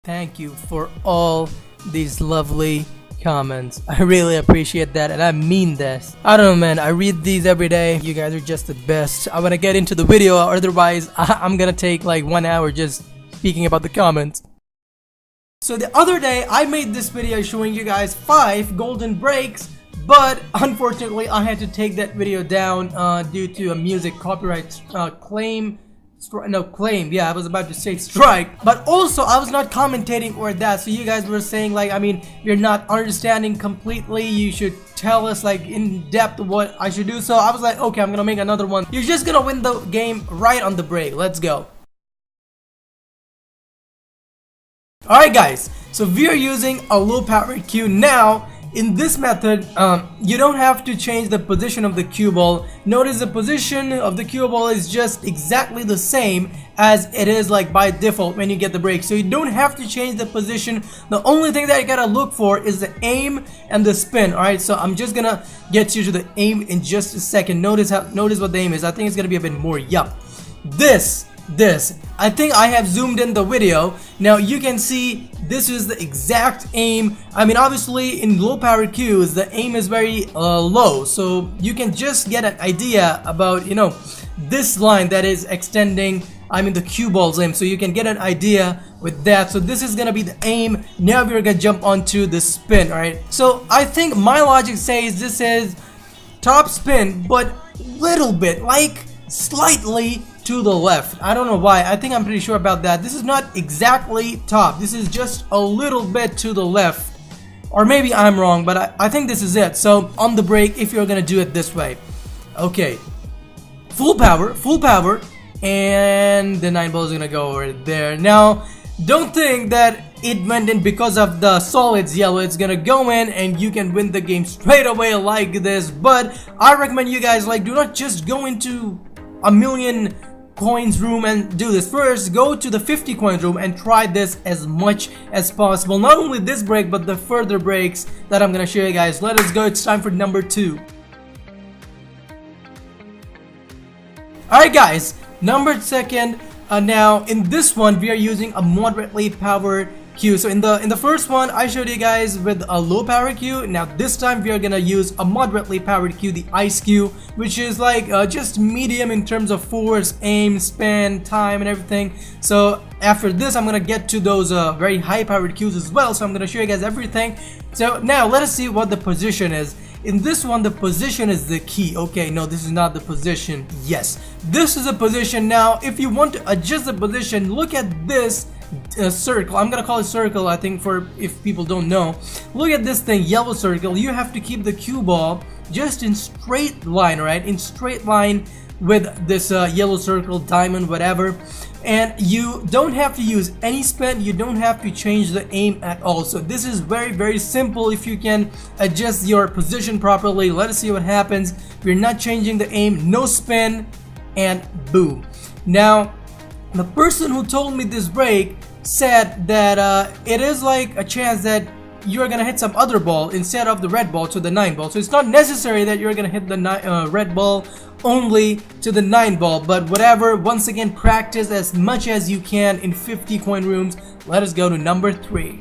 Thank you for all these lovely comments. I really appreciate that, and I mean this. I don't know, man. I read these every day. You guys are just the best. I want to get into the video, otherwise I'm gonna take like 1 hour just speaking about the comments. So the other day I made this video showing you guys 5 golden breaks, but unfortunately I had to take that video down due to a music copyright claim. Yeah, I was about to say strike, but also I was not commentating or that, so you guys were saying like, I mean, you're not understanding completely, you should tell us like in depth what I should do. So I was like, okay, I'm gonna make another one. You're just gonna win the game right on the break. Let's go. Alright guys, so we are using a low powered cue. Now in this method, you don't have to change the position of the cue ball. Notice the position of the cue ball is just exactly the same as it is like by default when you get the break. So you don't have to change the position. The only thing that you gotta look for is the aim and the spin. Alright, so I'm just gonna get you to the aim in just a second. Notice what the aim is. I think it's gonna be a bit more. Yup. This I think I have zoomed in the video. Now you can see this is the exact aim. I mean, obviously in low power cues the aim is very low, so you can just get an idea about, you know, this line that is extending, I mean the cue ball's aim, so you can get an idea with that. So this is gonna be the aim. Now we're gonna jump onto the spin. Alright, so I think my logic says this is top spin, but little bit, like slightly to the left. I don't know why. I think I'm pretty sure about that. This is not exactly top. This is just a little bit to the left. Or maybe I'm wrong, but I think this is it. So on the break, if you're gonna do it this way. Okay. Full power, and the 9 ball is gonna go over there. Now, don't think that it went in because of the solids yellow. It's gonna go in and you can win the game straight away like this. But I recommend you guys, like, do not just go into a million coins room and do this. First, go to the 50 coins room and try this as much as possible. Not only this break, but the further breaks that I'm gonna show you guys. Let us go. It's time for number 2. Alright guys, number 2. Now in this one we are using a moderately powered cue. So in the first one I showed you guys with a low power cue. Now this time we are gonna use a moderately powered cue, the ice cue, which is like just medium in terms of force, aim, spin, time and everything. So after this I'm gonna get to those very high powered cues as well, so I'm gonna show you guys everything. So now let us see what the position is. In this one the position is the key. Okay, no, this is not the position. Yes, this is a position. Now if you want to adjust the position, look at this circle. I'm gonna call it circle, I think, for if people don't know. Look at this thing, yellow circle. You have to keep the cue ball just in straight line, right? In straight line with this yellow circle, diamond, whatever. And you don't have to use any spin. You don't have to change the aim at all. So this is very simple if you can adjust your position properly. Let us see what happens. We're not changing the aim, no spin, and boom. Now the person who told me this break said that it is like a chance that you're gonna hit some other ball instead of the red ball to the 9 ball. So it's not necessary that you're gonna hit the red ball only to the 9 ball, but whatever. Once again, practice as much as you can in 50 coin rooms. Let us go to number 3.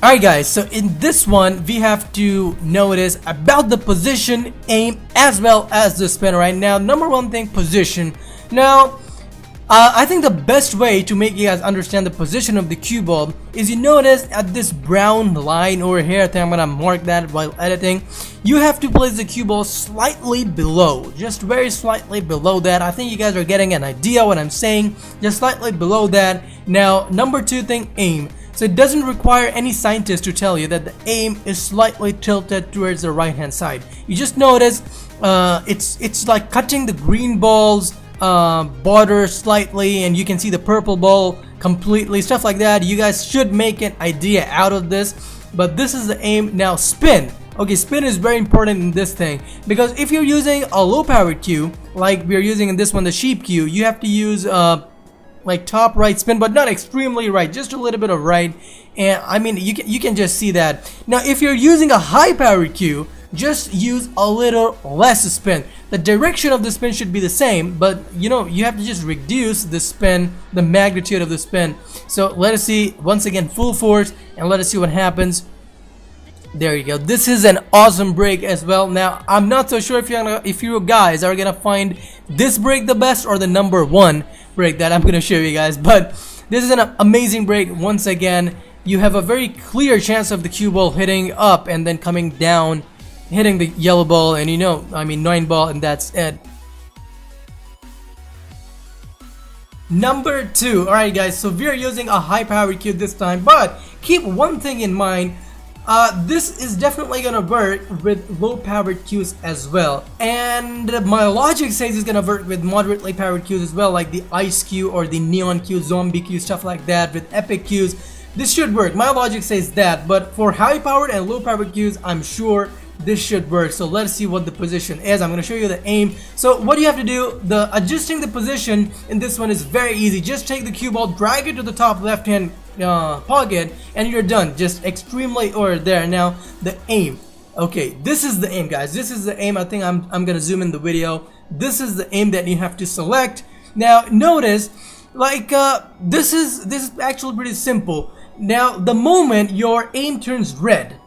Alright guys, so in this one we have to notice about the position, aim, as well as the spin. Right now, number 1 thing, position. Now I think the best way to make you guys understand the position of the cue ball is, you notice at this brown line over here. I think I'm gonna mark that while editing. You have to place the cue ball slightly below, just very slightly below that. I think you guys are getting an idea what I'm saying, just slightly below that. Now number 2 thing, aim. So it doesn't require any scientist to tell you that the aim is slightly tilted towards the right hand side. You just notice it's like cutting the green ball's border slightly, and you can see the purple ball completely, stuff like that. You guys should make an idea out of this, but this is the aim. Now spin. Okay, spin is very important in this thing, because if you're using a low power cue like we're using in this one, the sheep cue, you have to use like top right spin, but not extremely right, just a little bit of right. And I mean, you can just see that. Now if you're using a high power cue, just use a little less spin. The direction of the spin should be the same, but you know, you have to just reduce the spin, the magnitude of the spin. So let us see, once again, full force, and let us see what happens. There you go. This is an awesome break as well. Now I'm not so sure if you guys are gonna find this break the best or the number one break that I'm gonna show you guys, but this is an amazing break. Once again, you have a very clear chance of the cue ball hitting up and then coming down, hitting the yellow ball, and you know, I mean 9 ball, and that's it. Number 2. Alright guys, so we are using a high power cue this time, but keep one thing in mind. This is definitely gonna work with low powered cues as well, and my logic says it's gonna work with moderately powered cues as well, like the ice cue or the neon cue, zombie cue, stuff like that. With epic cues, this should work. My logic says that, but for high powered and low powered cues, I'm sure this should work. So let's see what the position is. I'm going to show you the aim. So what you have to do, adjusting the position in this one is very easy. Just take the cue ball, drag it to the top left hand pocket, and you're done. Just extremely or there. Now the aim. Okay, this is the aim, guys. This is the aim. I think I'm gonna zoom in the video. This is the aim that you have to select. Now notice, like this is actually pretty simple. Now the moment your aim turns red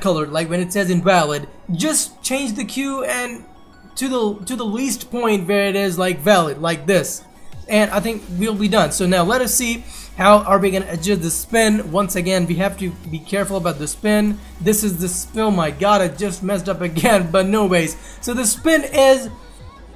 colored, like when it says invalid, just change the cue and to the least point where it is like valid, like this, and I think we'll be done. So now let us see how are we gonna adjust the spin. Once again, we have to be careful about the spin. This is the spin. Oh my god, I just messed up again, but no ways. So the spin is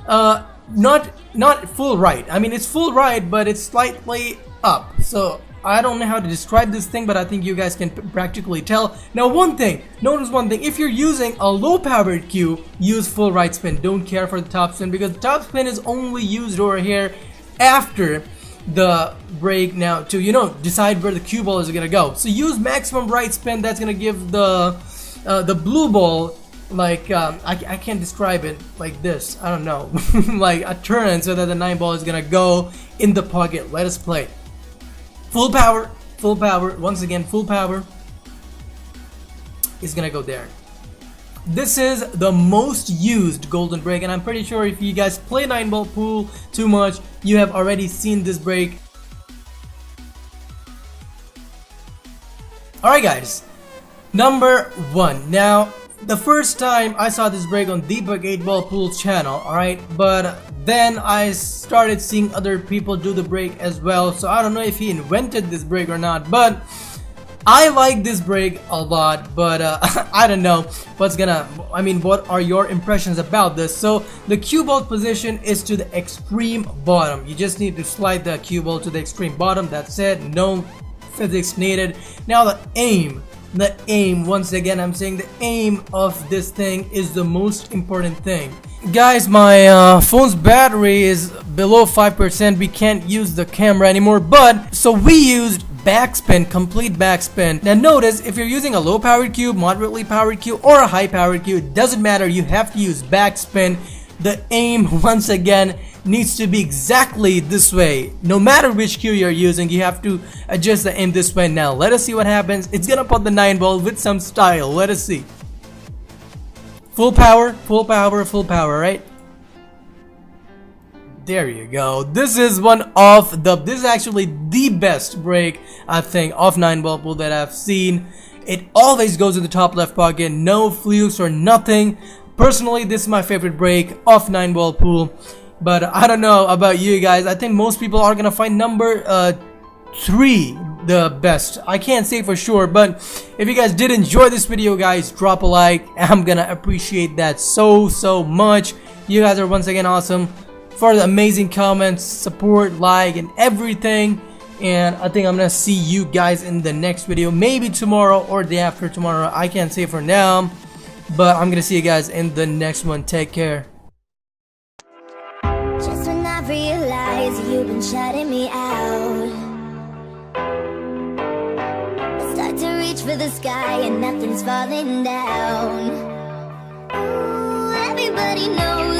not full right. I mean, it's full right, but it's slightly up. So I don't know how to describe this thing, but I think you guys can practically tell. Now notice one thing, if you're using a low powered cue, use full right spin. Don't care for the top spin, because the top spin is only used over here after the break, now to, you know, decide where the cue ball is gonna go. So use maximum right spin. That's gonna give the blue ball, like I can't describe it, like this, I don't know, like a turn, so that the 9 ball is gonna go in the pocket. Let us play. Full power, once again, full power is gonna go there. This is the most used golden break, and I'm pretty sure if you guys play 9 ball pool too much, you have already seen this break. Alright guys, number 1. Now, the first time I saw this break on Deepak 8 Ball Pool's channel, alright, but then I started seeing other people do the break as well, so I don't know if he invented this break or not, but I like this break a lot. But I don't know what are your impressions about this. So the cue ball position is to the extreme bottom. You just need to slide the cue ball to the extreme bottom, that's it, no physics needed. Now the aim, once again I'm saying the aim of this thing is the most important thing. Guys, my phone's battery is below 5%. We can't use the camera anymore, but so we used backspin, complete backspin. Now notice, if you're using a low powered cue, moderately powered cue, or a high powered cue, it doesn't matter, you have to use backspin. The aim, once again, needs to be exactly this way. No matter which cue you're using, you have to adjust the aim this way. Now let us see what happens. It's gonna put the 9 ball with some style. Let us see. Full power, right? There you go. This is this is actually the best break, I think, of 9 ball pool that I've seen. It always goes in the top left pocket, no flukes or nothing. Personally, this is my favorite break of 9 ball pool. But I don't know about you guys. I think most people are gonna find number 3 the best. I can't say for sure, but if you guys did enjoy this video, guys, drop a like. I'm gonna appreciate that so much. You guys are once again awesome. For the amazing comments, support, like, and everything. And I think I'm gonna see you guys in the next video, maybe tomorrow or day after tomorrow. I can't say for now, but I'm gonna see you guys in the next one. Take care. Just when I realize you've been shutting me out, I start to reach for the sky and nothing's falling down. Ooh, everybody knows